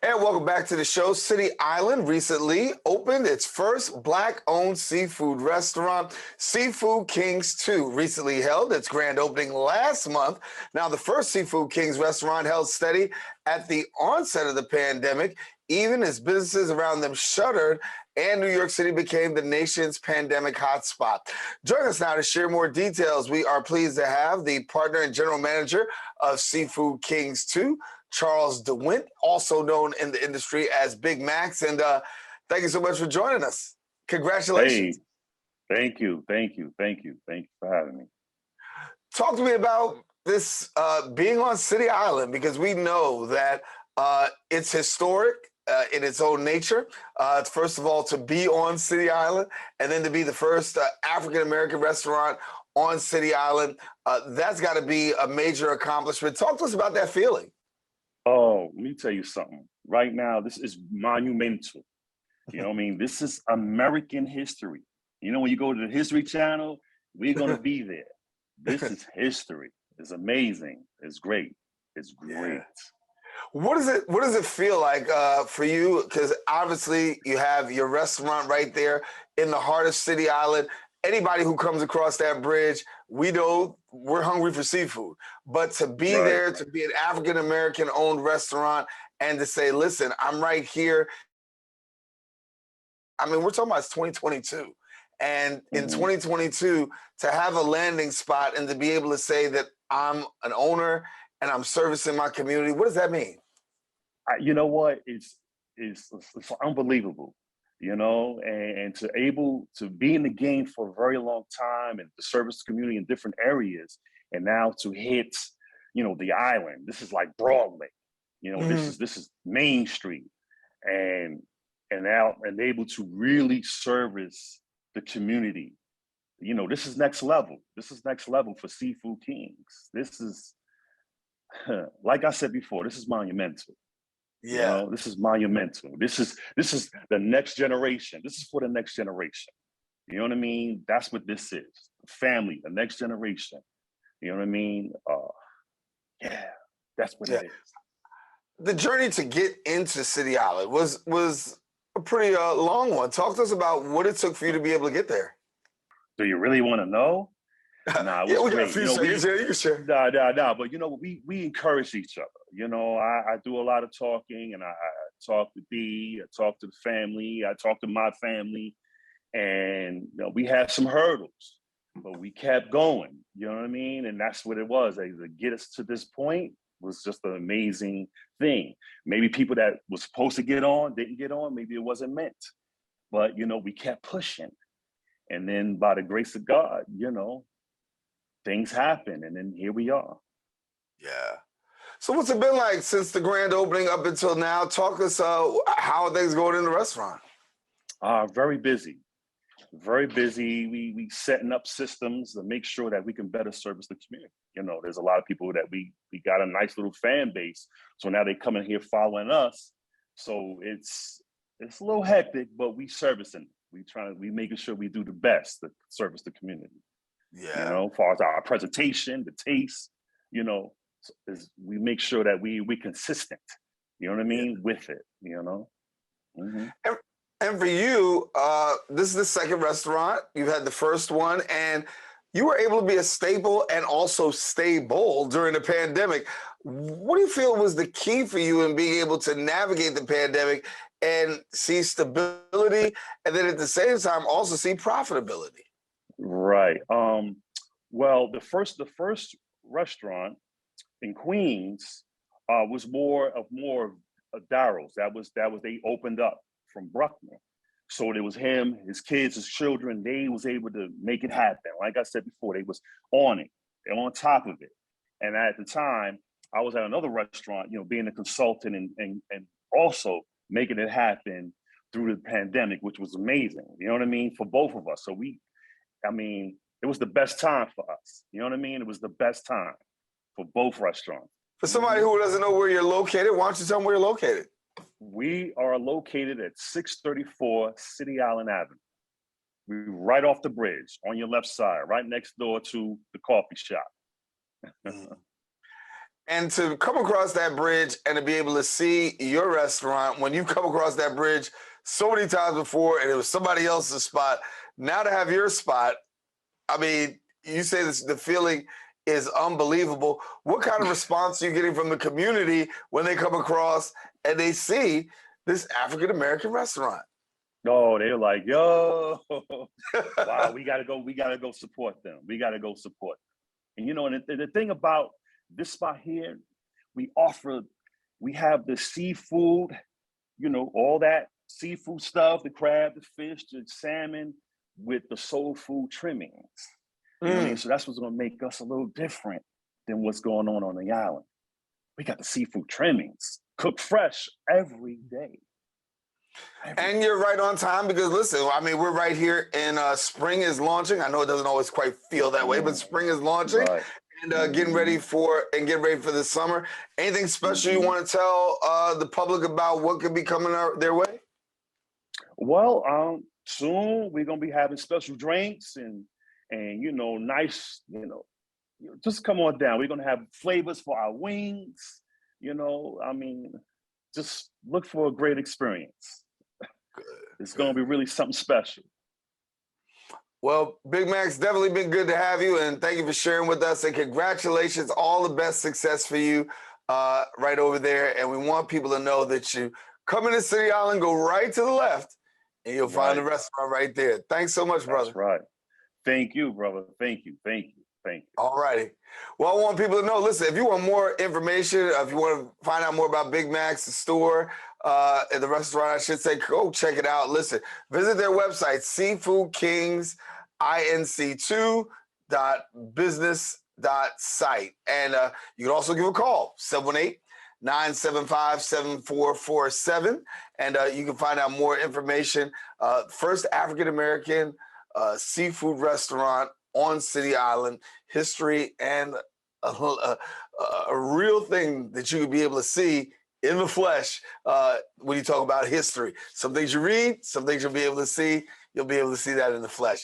And welcome back to the show. City Island recently opened its first Black-owned seafood restaurant. Seafood Kingz 2 recently held its grand opening last month. Now, the first Seafood Kingz restaurant held steady at the onset of the pandemic, even as businesses around them shuttered and New York City became the nation's pandemic hotspot. Joining us now to share more details, we are pleased to have the partner and general manager of Seafood Kingz 2, Charles DeWindt, also known in the industry as Big Max. And thank you so much for joining us. Congratulations. Hey, thank you for having me. Talk to me about this being on City Island, because we know that it's historic in its own nature. First of all, to be on City Island, and then to be the first African-American restaurant on City Island. That's got to be a major accomplishment. Talk to us about that feeling. Oh, let me tell you something. Right now, this is monumental. You know what I mean? This is American history. You know, when you go to the History Channel, we're going to be there. This is history. It's amazing. It's great. It's great. Yeah. What does it feel like for you? Because obviously you have your restaurant right there in the heart of City Island. Anybody who comes across that bridge, we know we're hungry for seafood. But to be there, to be an African-American owned restaurant, and to say, listen, I'm right here. I mean, we're talking about it's 2022. And in 2022, to have a landing spot and to be able to say that I'm an owner and I'm servicing my community, what does that mean? You know what? It's unbelievable. You know, and to able to be in the game for a very long time and to service the community in different areas, and now to hit, you know, the island. This is like Broadway. You know, this is Main Street, and now and able to really service the community. You know, this is next level. This is next level for Seafood Kingz. This is, like I said before, this is monumental. Yeah, you know, this is monumental. This is the next generation. This is for the next generation. You know what I mean? That's what this is. Family, the next generation. You know what I mean? Yeah, that's what it is. The journey to get into City Island was a pretty long one. Talk to us about what it took for you to be able to get there. Do you really want to know? Nah, it was yeah, we great. got a few seconds here. You can share. Nah. But you know, we encourage each other. You know, I do a lot of talking, and I talk to D, I talk to the family, I talk to my family, and you know, we had some hurdles, but we kept going. You know what I mean? And that's what it was. Like, to get us to this point was just an amazing thing. Maybe people that was supposed to get on didn't get on. Maybe it wasn't meant, but you know, we kept pushing, and then by the grace of God, you know, things happen, and then here we are. Yeah. So what's it been like since the grand opening up until now? Talk us, how are things going in the restaurant? Very busy, very busy. We setting up systems to make sure that we can better service the community. You know, there's a lot of people that we got a nice little fan base. So now they come in here following us. So it's a little hectic, but we servicing. We making sure we do the best to service the community. Yeah. You know, as far as our presentation, the taste, you know, we make sure that we consistent, you know what I mean, with it, you know. And for you, this is the second restaurant. You've had the first one, and you were able to be a staple and also stay bold during the pandemic. What do you feel was the key for you in being able to navigate the pandemic and see stability, and then at the same time also see profitability? Right. Well, the first restaurant in Queens was more of Daryl's. That was they opened up from Bruckner. So there was him, his kids, his children. They was able to make it happen. Like I said before, they was on it. They're on top of it. And at the time, I was at another restaurant, you know, being a consultant and also making it happen through the pandemic, which was amazing. You know what I mean? For both of us. So it was the best time for us. You know what I mean? It was the best time for both restaurants. For somebody who doesn't know where you're located, why don't you tell them where you're located? We are located at 634 City Island Avenue. We're right off the bridge on your left side, right next door to the coffee shop. And to come across that bridge and to be able to see your restaurant when you come across that bridge so many times before and it was somebody else's spot, now to have your spot, I mean, you say this, the feeling is unbelievable. What kind of response are you getting from the community when they come across and they see this African-American restaurant? No, they're like, yo, wow, we gotta go support them. We gotta go support them. And you know, and the thing about this spot here, we have the seafood, you know, all that seafood stuff, the crab, the fish, the salmon, with the soul food trimmings. You know what I mean? So that's what's gonna make us a little different than what's going on the island. We got the seafood trimmings, cooked fresh every day. And you're right on time because listen, I mean, we're right here and spring is launching. I know it doesn't always quite feel that way, but spring is launching. Right. And getting ready for the summer. Anything special you want to tell the public about what could be coming their way? Well, soon we're gonna be having special drinks and you know, nice, just come on down. We're gonna have flavors for our wings. You know, I mean, just look for a great experience. It's gonna be really something special. Well, Big Mac's definitely been good to have you, and thank you for sharing with us. And congratulations, all the best success for you right over there. And we want people to know that you come into City Island, go right to the left, and you'll find the restaurant right there. Thanks so much, brother. That's right. Thank you, brother. Thank you. Thank you. Thank you. All righty. Well, I want people to know, listen, if you want more information, if you want to find out more about Big Mac's, the store, and the restaurant, I should say, go check it out. Listen, visit their website, Seafood Kingz, inc2.business.site. And you can also give a call, 718-975-7447. And you can find out more information. First African-American seafood restaurant on City Island, history and a real thing that you could be able to see in the flesh when you talk about history. Some things you read, some things you'll be able to see. You'll be able to see that in the flesh.